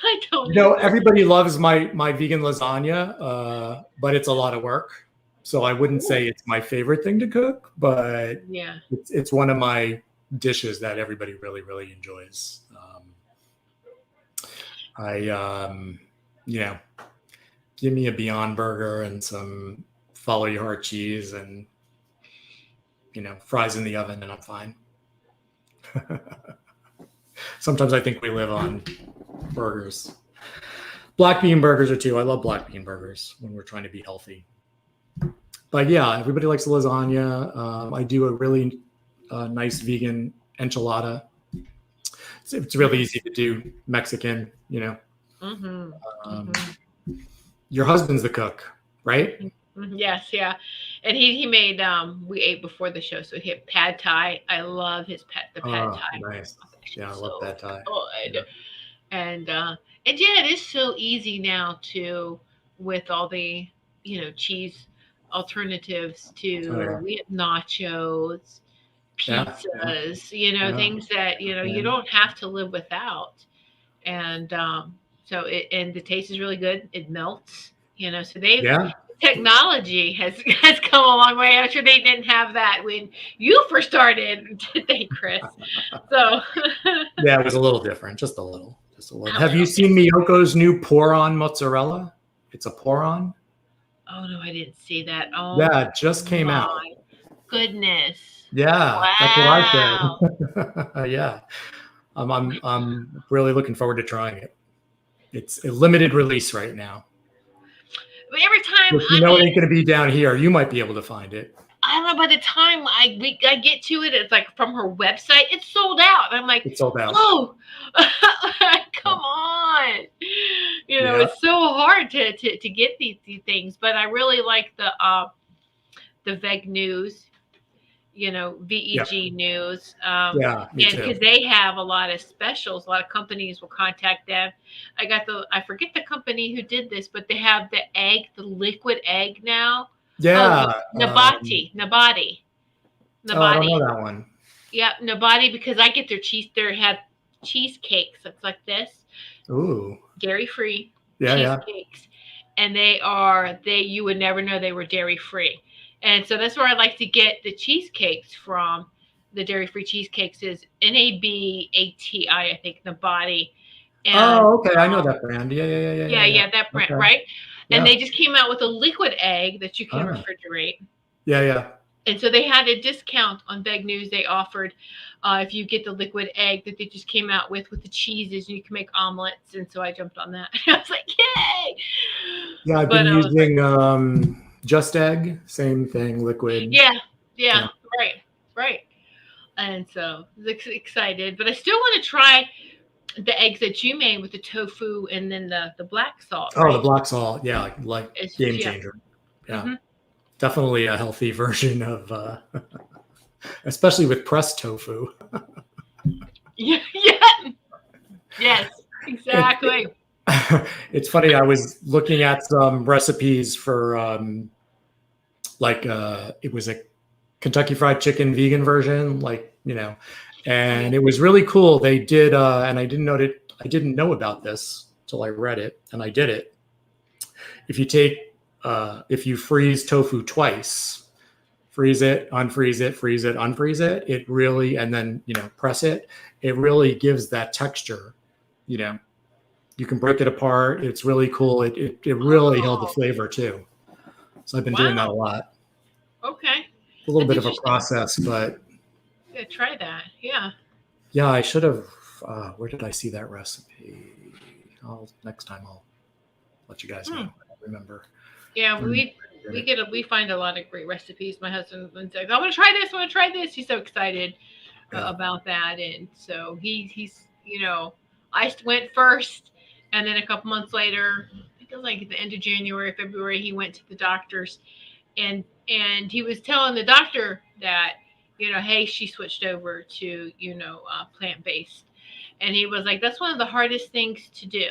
I don't You know, either. everybody loves my vegan lasagna, but it's a lot of work. So I wouldn't say it's my favorite thing to cook, but Yeah. it's one of my dishes that everybody really, really enjoys. You know, give me a Beyond Burger and some Follow Your Heart cheese and, you know, fries in the oven, and I'm fine. Sometimes I think we live on burgers. Black bean burgers are too. I love black bean burgers when we're trying to be healthy. But yeah, everybody likes lasagna. I do a really nice vegan enchilada. It's really easy to do, Mexican, you know. Your husband's the cook, right? Yes, yeah. And he made we ate before the show, so he had pad thai. I love the pad thai. Nice. Yeah, I love pad thai. Good. Yeah. And yeah, it is so easy now with all the, you know, cheese alternatives to we have nachos, pizzas, you know, things that, you know, you don't have to live without. And so the taste is really good. It melts, you know, so technology has come a long way. I'm sure they didn't have that when you first started, did they, Chris? So yeah, it was a little different, just a little. Have you seen Miyoko's new pour-on mozzarella? It's a pour-on. Oh no, I didn't see that. Oh yeah, it just came out. Goodness. Yeah, wow. That's what I said. Yeah, I'm really looking forward to trying it. It's a limited release right now. Every time if you know it ain't going to be down here, you might be able to find it. I don't know. By the time I get to it, it's like from her website, it's sold out. I'm like, it's sold out. Oh, come on! You know, it's so hard to get these things. But I really like the Veg News. You know, VEG News. Me too. Because they have a lot of specials. A lot of companies will contact them. I forget the company who did this, but they have the liquid egg now. Yeah. Nabati. Oh, I don't know that one. Yeah, Nabati, because I get they have cheesecakes. It's like this. Ooh. Dairy-free cheesecakes. And you would never know they were dairy-free. And so that's where I like to get the cheesecakes from. The dairy-free cheesecakes is Nabati, I think, Nabati. And, okay. I know that brand. Yeah, that brand, right? And they just came out with a liquid egg that you can refrigerate. Yeah. And so they had a discount on Veg News. They offered, if you get the liquid egg that they just came out with the cheeses, you can make omelets. And so I jumped on that. I was like, yay! Yeah, I've been using Just Egg, same thing, liquid. Yeah. Right. And so I was excited, but I still want to try the eggs that you made with the tofu and then the black salt. Oh, the black salt. Yeah, like game changer. Yeah. Mm-hmm. Definitely a healthy version of, especially with pressed tofu. Yeah. Yes, exactly. It's funny. I was looking at some recipes for, it was a Kentucky Fried Chicken vegan version, and it was really cool. They did, and I didn't know about this till I read it, and I did it. If you freeze tofu twice, freeze it, unfreeze it, freeze it, unfreeze it, it really, and then, press it, it really gives that texture, you can break it apart. It's really cool. It really held the flavor too. So I've been doing that a lot. Okay. A little bit of a process, but. Yeah, try that. Yeah. Yeah, I should have. Where did I see that recipe? Next time I'll let you guys know. I don't remember. Yeah, we find a lot of great recipes. My husband says, "I want to try this. I want to try this." He's so excited about that, and so he's I went first, and then a couple months later, I think it was like at the end of January, February, he went to the doctor's, and he was telling the doctor that, hey, she switched over to, plant-based. And he was like, that's one of the hardest things to do.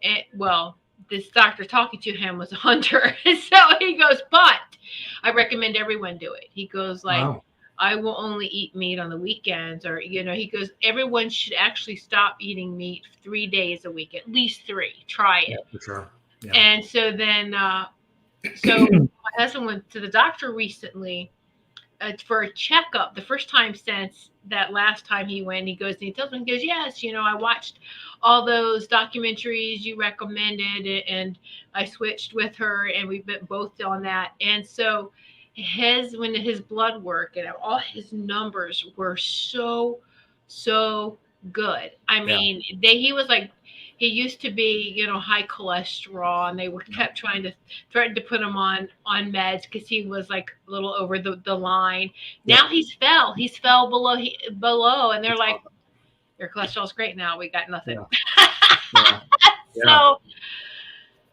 And, well, this doctor talking to him was a hunter. So he goes, but I recommend everyone do it. He goes like, I will only eat meat on the weekends, or he goes, everyone should actually stop eating meat 3 days a week, at least 3. Try it. Yeah, for sure. Yeah. And so then, so my husband went to the doctor recently for a checkup. The first time since that last time he went, he goes and he tells me, he goes, yes, I watched all those documentaries you recommended, and I switched with her, and we've been both on that. And so when his blood work and all his numbers were so good. I mean, he was like, he used to be, high cholesterol, and they kept trying to threaten to put him on meds because he was like a little over the line. Now he's fell below, and they're like, your cholesterol's great now. We got nothing. So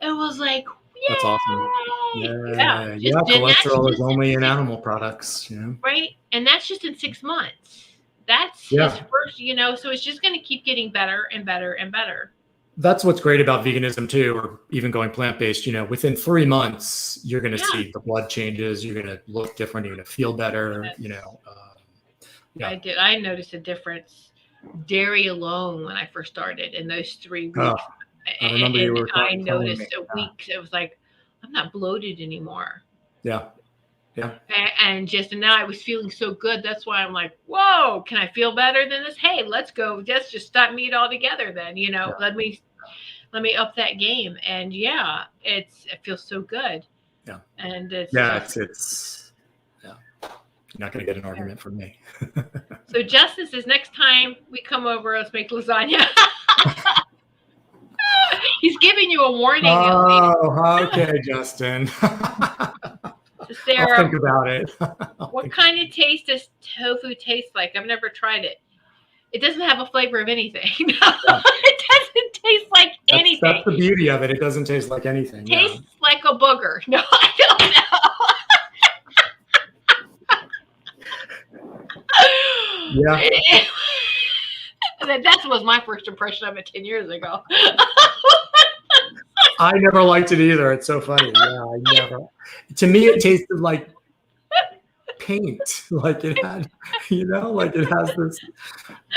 it was like, yay! That's awesome. Yeah. Cholesterol is only in animal products, right? And that's just in 6 months. That's his first, so it's just going to keep getting better and better and better. That's what's great about veganism too, or even going plant-based. Within 3 months, you're going to see the blood changes. You're going to look different. You're going to feel better. I noticed a difference. Dairy alone when I first started in those 3 weeks. I noticed a week. It was like, I'm not bloated anymore. Yeah. And now I was feeling so good. That's why I'm like, whoa, can I feel better than this? Hey, let's go. Let's just stop meat altogether then, let me up that game. And it feels so good. Yeah. And it's you're not going to get an argument from me. So Justin says, next time we come over, let's make lasagna. He's giving you a warning. Oh, okay, Justin. Sarah, I'll think about it. What kind of taste does tofu taste like? I've never tried it. It doesn't have a flavor of anything. It doesn't taste like anything. That's the beauty of it. It doesn't taste like anything. Tastes like a booger. No, I don't know. That was my first impression of it 10 years ago. I never liked it either. It's so funny. I never. To me, it tasted like paint. Like it had, like it has this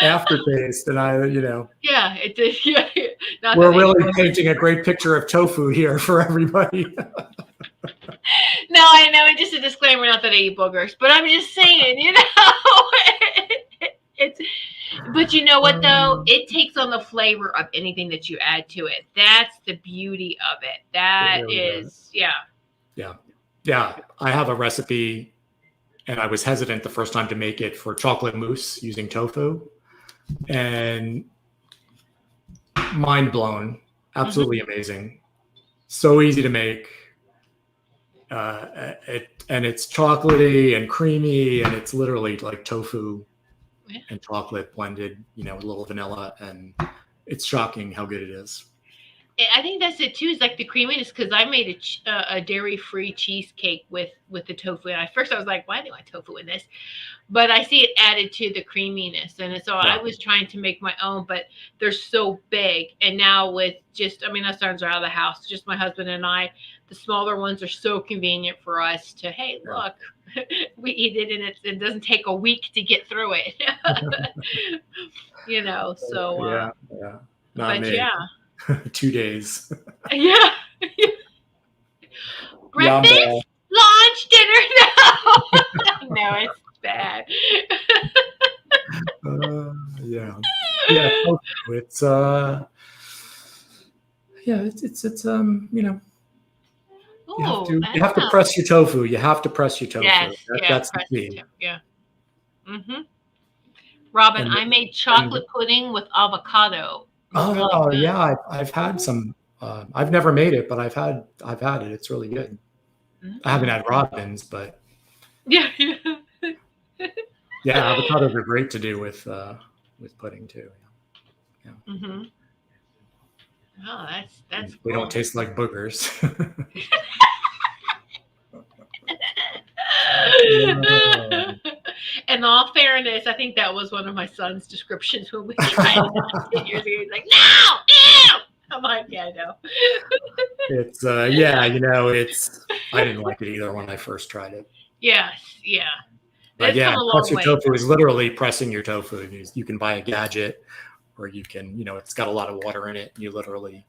aftertaste. And Yeah, it did. Yeah. We're really painting a great picture of tofu here for everybody. No, I know. Just a disclaimer, not that I eat boogers, but I'm just saying, But you know what, though? It takes on the flavor of anything that you add to it. That's the beauty of it. That is, Yeah. I have a recipe, and I was hesitant the first time to make it for chocolate mousse using tofu. And mind blown. Absolutely amazing. So easy to make. And it's chocolatey and creamy, and it's literally like tofu and chocolate blended, with a little vanilla, and it's shocking how good it is. I think that's it too. Is like the creaminess, because I made a dairy-free cheesecake with the tofu. And at first, I was like, "Why do I want tofu in this?" But I see it added to the creaminess, and so I was trying to make my own, but they're so big. And now with our sons are out of the house, just my husband and I. The smaller ones are so convenient for us to, hey, look, we eat it, and it doesn't take a week to get through it. So Not me. 2 days. Breakfast, lunch, dinner. No, it's bad. It's you have to press your tofu. Yes, that's the key. Robin, I made chocolate pudding with avocado. Oh yeah, I've had some. I've never made it, but I've had it. It's really good. I haven't had Robin's, but avocados are great to do with pudding too. Oh, that's they don't taste like boogers. In all fairness, I think that was one of my son's descriptions when we tried it 10 years ago. He's like, "No, ew!" I'm like, "Yeah, I know." It's I didn't like it either when I first tried it. Yes, But It's come yeah, a press long your way. tofu is literally pressing your tofu. You can buy a gadget, or you can, it's got a lot of water in it. You literally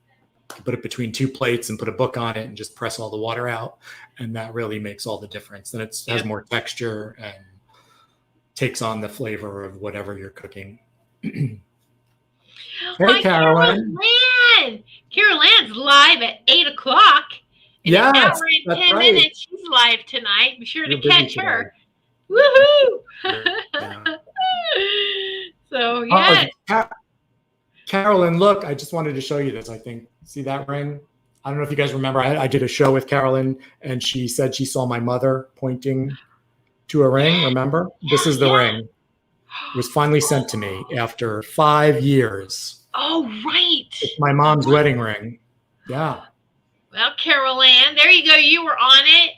put it between two plates and put a book on it and just press all the water out. And that really makes all the difference. Then it has more texture and takes on the flavor of whatever you're cooking. Hey, Hi, Carolyn. Carol Ann's live at 8 o'clock. In an hour and 10 minutes, she's live tonight. Be sure to catch her. Woohoo! Yeah. So, yeah. Carolyn, look, I just wanted to show you this. I think, see that ring? I don't know if you guys remember. I did a show with Carolyn, and she said she saw my mother pointing to a ring. Remember? This is the ring. It was finally sent to me after 5 years. Oh, right. It's my mom's wedding ring. Yeah. Well, Carol Ann, there you go. You were on it.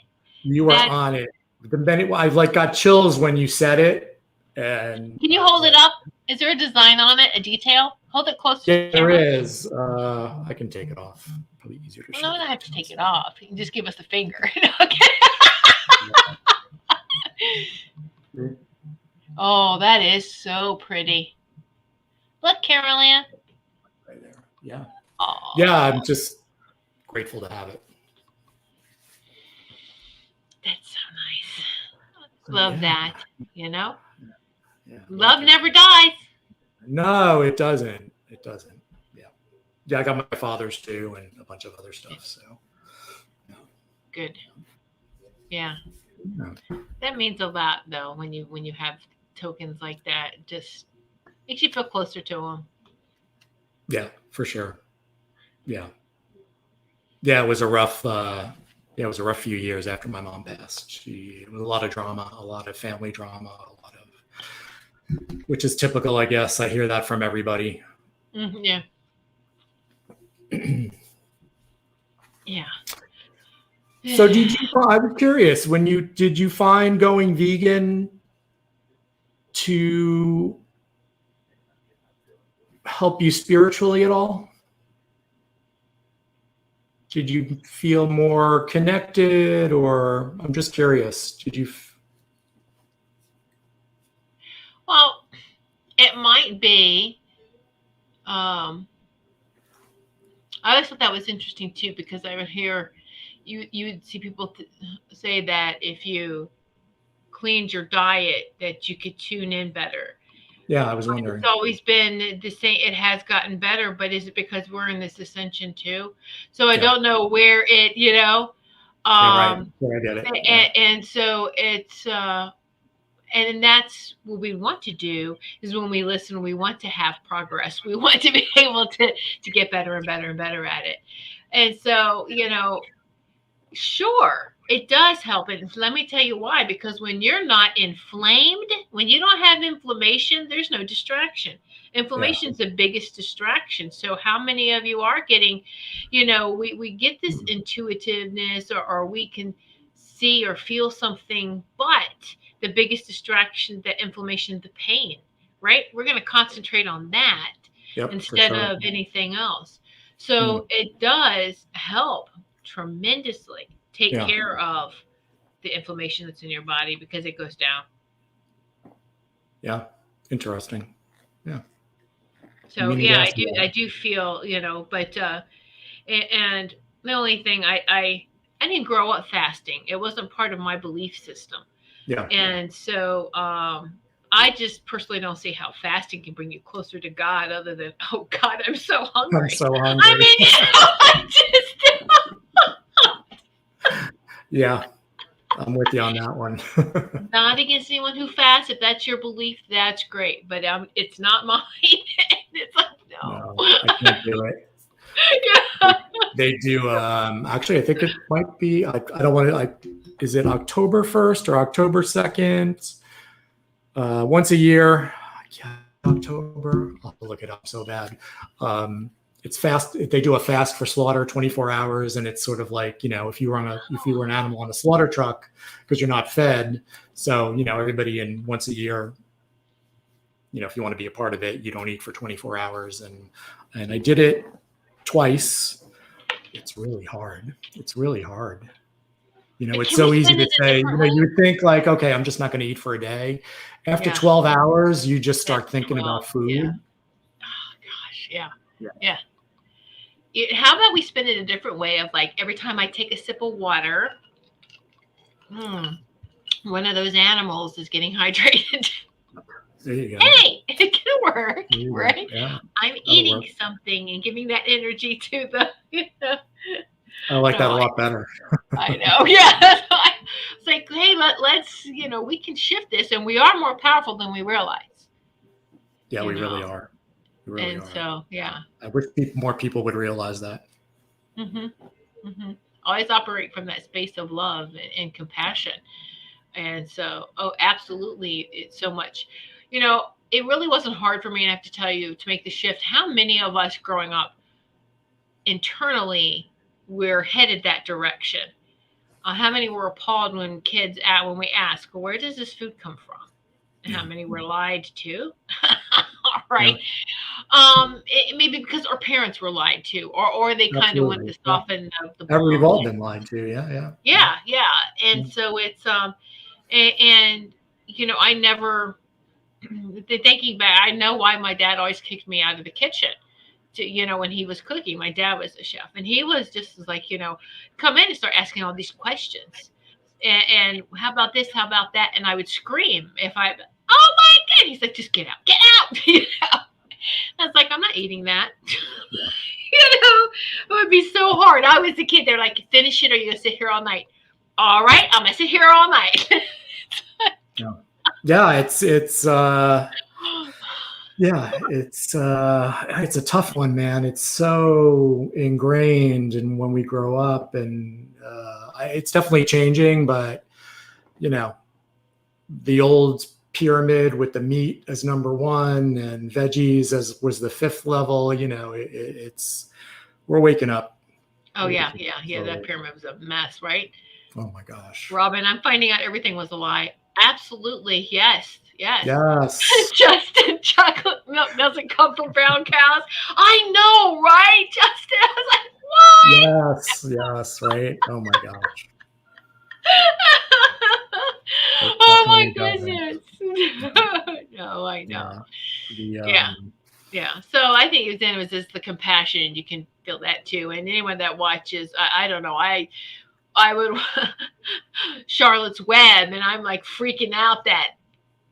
You were on it. Then I've got chills when you said it. And can you hold it up? Is there a design on it? A detail? Hold it close to the camera. There is. I can take it off. Probably easier to show. No, I don't have to take it off. You can just give us the finger. Okay. Oh, that is so pretty. Look, Carol Ann. Right there. Yeah. Aww. Yeah, I'm just grateful to have it. That's so nice. Love that, Yeah. Love never dies. No, it doesn't. It doesn't. Yeah. Yeah, I got my father's too and a bunch of other stuff. So good. Yeah. That means a lot though when you have tokens like that. It just makes you feel closer to them. Yeah, for sure. Yeah. Yeah, it was a rough few years after my mom passed. It was a lot of drama, a lot of family drama, which is typical, I guess. I hear that from everybody. Mm-hmm, yeah. Yeah. So I was curious, did you find going vegan to help you spiritually at all? Did you feel more connected, or I'm just curious, did you? Well, it might be. I always thought that was interesting too, because I would hear you would see people say that if you cleaned your diet, that you could tune in better. Yeah, I was wondering. It's always been the same. It has gotten better, but is it because we're in this ascension too? So I don't know where it, right. Yeah, I get it. And so it's, and that's what we want to do is when we listen, we want to have progress. We want to be able to get better and better and better at it. And so, sure, it does help. And let me tell you why, because when you're not inflamed, when you don't have inflammation, there's no distraction. Inflammation is the biggest distraction. So how many of you are getting, we get this intuitiveness or we can see or feel something, but the biggest distraction, the inflammation, the pain, right? We're going to concentrate on that instead of anything else. So it does help tremendously take care of the inflammation that's in your body because it goes down. Yeah. Interesting. Yeah. So I do feel, but and the only thing I didn't grow up fasting. It wasn't part of my belief system. Yeah. And so I just personally don't see how fasting can bring you closer to God other than, oh God, I'm so hungry. I'm so hungry. I mean, I just yeah, I'm with you on that one. Not against anyone who fasts. If that's your belief, that's great. But it's not mine. It's like, no, I can't do it. They do. Actually, I think it might be. I don't want to. Is it October 1st or October 2nd? Once a year. Yeah, October. I'll have to look it up so bad. It's fast. They do a fast for slaughter, 24 hours, and it's sort of like, if you were an animal on a slaughter truck because you're not fed. So everybody in once a year. If you want to be a part of it, you don't eat for 24 hours, and I did it twice. It's really hard. It's so easy to say, you would think like, okay, I'm just not going to eat for a day. After 12 hours, you just start thinking about food. Yeah. Oh gosh. Yeah. How about we spend it a different way of like, every time I take a sip of water, one of those animals is getting hydrated. There you go. Hey, it can work, right? Yeah. I'm eating something and giving that energy to the, I like that a lot better. I know. Yeah. It's like, hey, let's, we can shift this, and we are more powerful than we realize. Yeah, we really are. We really are. So, yeah. I wish more people would realize that. Always operate from that space of love and compassion. And so, absolutely. It's so much, it really wasn't hard for me, and I have to tell you, to make the shift. How many of us growing up internally, we're headed that direction? How many were appalled when we ask, where does this food come from? And how many were lied to? Right. Yeah. Maybe because our parents were lied to, or they kind of wanted to soften the blow. We've all been lied to. Yeah. And so it's, and I never, thinking back, I know why my dad always kicked me out of the kitchen. When he was cooking, my dad was the chef, and he was just like, come in and start asking all these questions. And how about this? How about that? And I would scream oh my God. He's like, just get out, get out. I was like, I'm not eating that. It would be so hard. I was a kid. They're like, finish it, or you're going to sit here all night. All right, I'm going to sit here all night. It's a tough one, man. It's so ingrained in when we grow up, and it's definitely changing, but the old pyramid with the meat as number one and veggies as was the fifth level, we're waking up. Oh yeah. That pyramid was a mess, right? Oh my gosh. Robin, I'm finding out everything was a lie. Absolutely. Yes. Justin, chocolate milk doesn't come from brown cows. I know, right? Justin, I was like, what? Yes, right. Oh my gosh. Oh my goodness. No, I know. Yeah. So I think it was just the compassion. You can feel that too. And anyone that watches, I don't know. I would Charlotte's Web, and I'm like freaking out that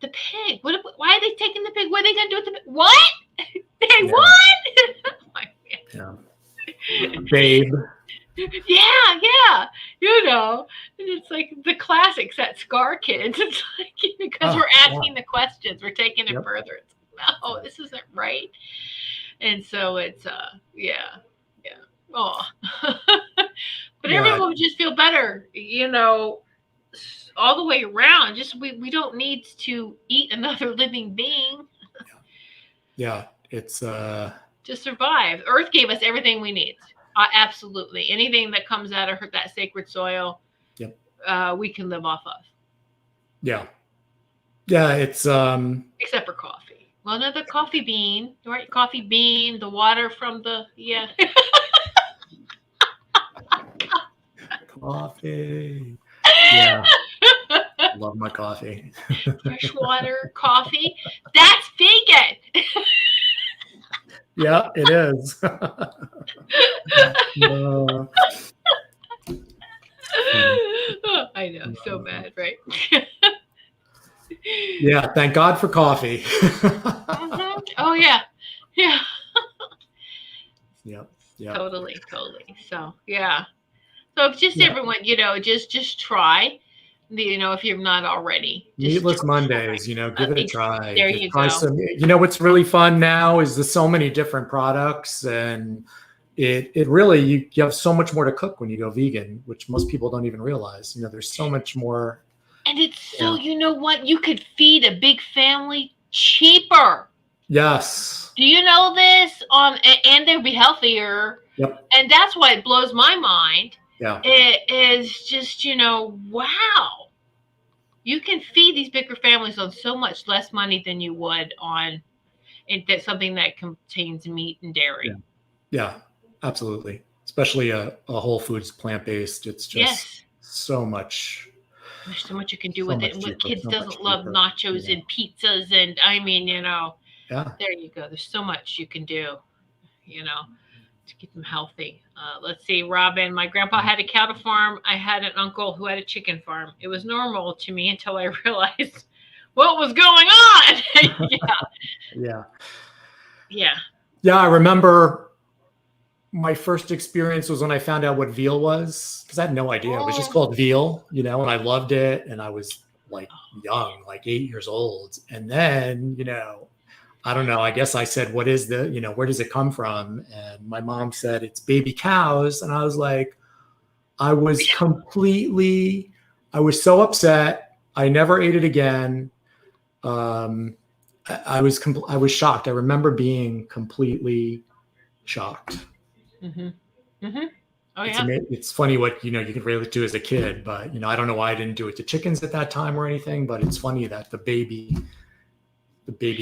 the pig. Why are they taking the pig? What are they gonna do with the pig? What? What? Yeah. Babe. Yeah. And it's like the classics that scar kids. It's like, because we're asking the questions, we're taking it further. It's like, no, this isn't right. And so it's Oh, but everyone would just feel better, all the way around. Just we don't need to eat another living being. Yeah, it's to survive. Earth gave us everything we need. Absolutely, anything that comes out of that sacred soil, we can live off of. Yeah, it's except for coffee. Well, another coffee bean, right? Coffee bean, the water from the coffee. Yeah. Love my coffee. Freshwater coffee. That's vegan. Yeah, it is. I know, so bad, right? Yeah, thank God for coffee. Oh yeah. Yep. Totally. So yeah. So just everyone, just try. If you're not already. Meatless Mondays, give it a try. There you go. What's really fun now is there's so many different products, and it really, you have so much more to cook when you go vegan, which most people don't even realize. There's so much more. And it's so, you could feed a big family cheaper. Yes. Do you know this? And they'll be healthier. Yep. And that's why it blows my mind. Yeah. It is just, wow. You can feed these bigger families on so much less money than you would on something that contains meat and dairy. Yeah, absolutely. Especially a Whole Foods plant-based. It's just so much. There's so much you can do So with much it. And what cheaper, kids so doesn't much love cheaper. nachos Yeah. and pizzas, and I mean, Yeah. there you go. There's so much you can do, to keep them healthy. Let's see, Robin. My grandpa had a cattle farm. I had an uncle who had a chicken farm. It was normal to me until I realized what was going on. Yeah. Yeah. Yeah. I remember my first experience was when I found out what veal was, because I had no idea. It was just called veal, and I loved it. And I was like young, like 8 years old. And then, I don't know, I guess I said, what is where does it come from? And my mom said, it's baby cows. And I was like, I was so upset. I never ate it again. I was shocked. I remember being completely shocked. Mm-hmm. Mm-hmm. Oh, It's yeah. It's funny what you can really do as a kid, but I don't know why I didn't do it to chickens at that time or anything. But it's funny that the baby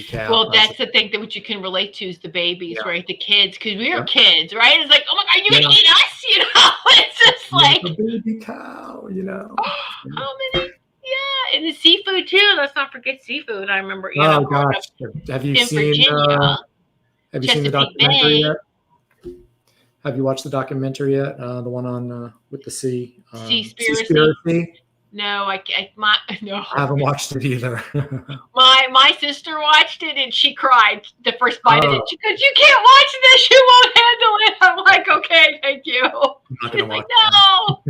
cow. Well, that's the thing that what you can relate to is the babies, Yeah. right? The kids, because we are Yep. kids, right? It's like, oh my God, you Yeah. can eat us, It's just like the baby cow, how many? Yeah, and the seafood too. Let's not forget seafood. I remember, Oh growing gosh, up have you in seen? Virginia, Have you seen the Chesapeake documentary Bay. yet? Have you watched the documentary yet? The one on with the sea. Seaspiracy? No, no. I haven't watched it either. My sister watched it and she cried the first bite of it. Oh. She goes, "You can't watch this. You won't handle it." I'm like, "Okay, thank you." I'm not She's gonna like, watch "No,"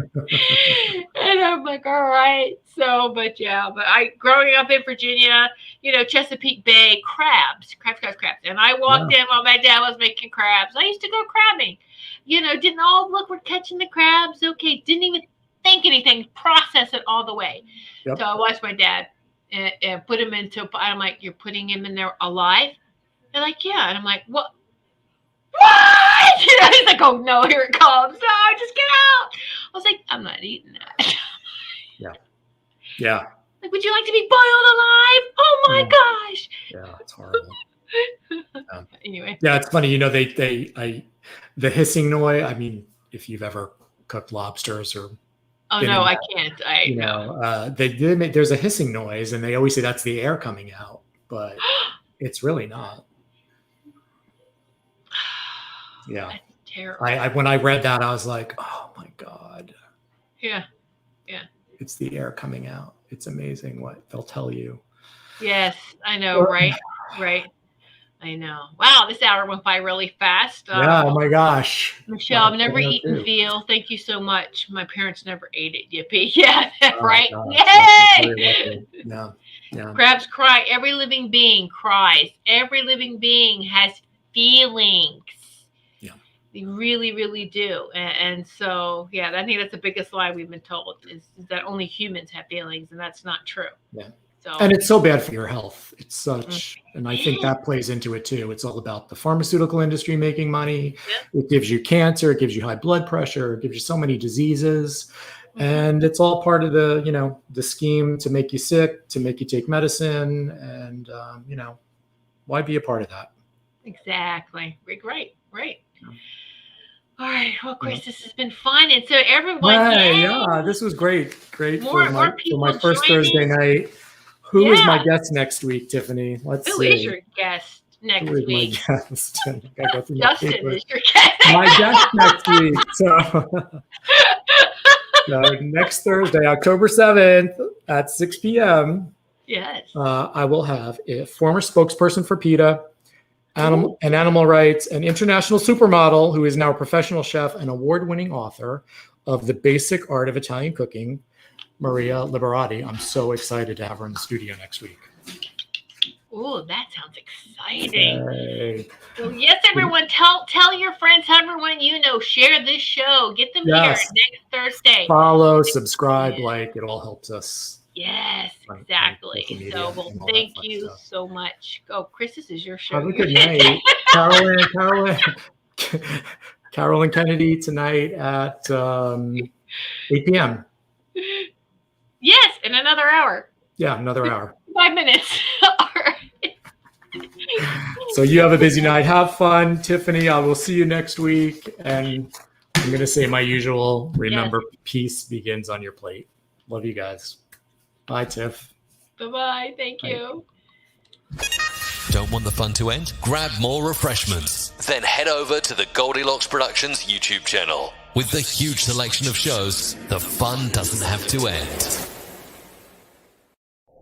and I'm like, "All right." So, but I growing up in Virginia, Chesapeake Bay, crabs, and I walked in while my dad was making crabs. I used to go crabbing. Didn't look, we're catching the crabs. Okay, didn't even think anything, process it all the way. Yep. So I watched my dad and put him into. I'm like, "You're putting him in there alive?" They're like, "Yeah," and I'm like, "What?" He's like, "Oh no, here it comes! No, just get out!" I was like, "I'm not eating that." Yeah. Like, would you like to be boiled alive? Oh my gosh! Yeah, it's horrible. Anyway. Yeah, it's funny. The hissing noise. I mean, if you've ever cooked lobsters or Oh no, I can't. I know. There's a hissing noise, and they always say that's the air coming out, but it's really not. Yeah. That's terrible. When I read that, I was like, oh my God. Yeah. It's the air coming out. It's amazing what they'll tell you. Yes, I know, right? I know. Wow, this hour went by really fast. Yeah, oh my gosh. Michelle, I've never eaten veal. Thank you so much. My parents never ate it. Yippee. Yeah, right? Gosh. Yay! Yeah. Crabs cry. Every living being cries. Every living being has feelings. Yeah. They really, really do. And so, I think that's the biggest lie we've been told is that only humans have feelings, and that's not true. Yeah. So, and it's so bad for your health. It's such, and I think that plays into it too. It's all about the pharmaceutical industry making money. Yeah. It gives you cancer. It gives you high blood pressure. It gives you so many diseases. And it's all part of the, the scheme to make you sick, to make you take medicine. And, why be a part of that? Exactly. Right. Yeah. All right. Well, Chris, this has been fun. And so everyone. Hey, yeah, this was great. Great for my first Thursday night. Who is my guest next week, Tiffany? Let's see. Who is your guest next week? My guest? Justin is your guest. My guest next week. So next Thursday, October 7th at 6 p.m. Yes. I will have a former spokesperson for PETA, animal rights, an international supermodel who is now a professional chef and award-winning author of The Basic Art of Italian Cooking, Maria Liberati. I'm so excited to have her in the studio next week. Oh, that sounds exciting. Hey. So yes, everyone, tell your friends, everyone share this show. Get them here next Thursday. Follow, subscribe, like, it all helps us. Yes, exactly. So, thank you so much. Oh, Chris, this is your show. Have a good night. Carolyn Kennedy tonight at 8 p.m. Yes, in another hour. Yeah, another hour. 5 minutes. All right. So you have a busy night. Have fun, Tiffany. I will see you next week. And I'm going to say my usual, remember, peace begins on your plate. Love you guys. Bye, Tiff. Bye-bye. Thank you. Don't want the fun to end? Grab more refreshments. Then head over to the Goldylocks Productions YouTube channel. With the huge selection of shows, the fun doesn't have to end.